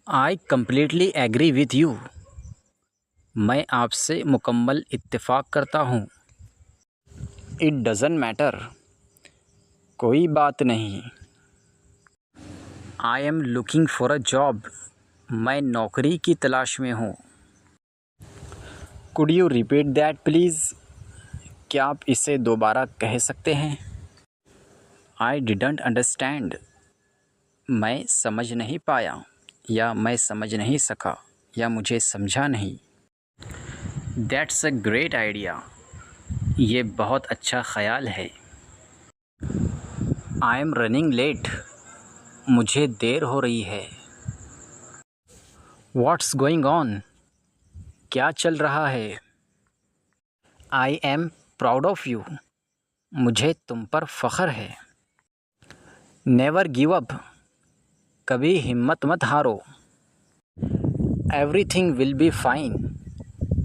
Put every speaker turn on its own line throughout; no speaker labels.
I completely agree with you. मैं आपसे मुकम्मल इत्तेफाक करता हूँ। It doesn't matter. कोई बात नहीं। I am looking for a job. मैं नौकरी की तलाश में हूँ। Could you repeat that please? क्या आप इसे दोबारा कह सकते हैं? I didn't understand. मैं समझ नहीं पाया, या मैं समझ नहीं सका, या मुझे समझा नहीं। That's a great idea. ये बहुत अच्छा ख़याल है। I am running late. मुझे देर हो रही है। What's going on? क्या चल रहा है? I am proud of you. मुझे तुम पर फ़ख्र है। Never give up. कभी हिम्मत मत हारो। Everything will be fine.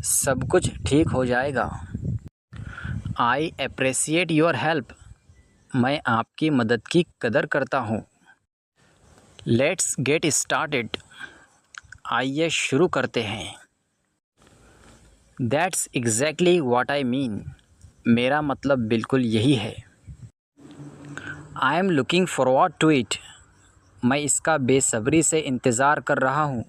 सब कुछ ठीक हो जाएगा। I appreciate your help. मैं आपकी मदद की कदर करता हूँ। Let's get started. आइए शुरू करते हैं। That's exactly what I mean. मेरा मतलब बिल्कुल यही है। I am looking forward to it. मैं इसका बेसब्री से इंतज़ार कर रहा हूँ।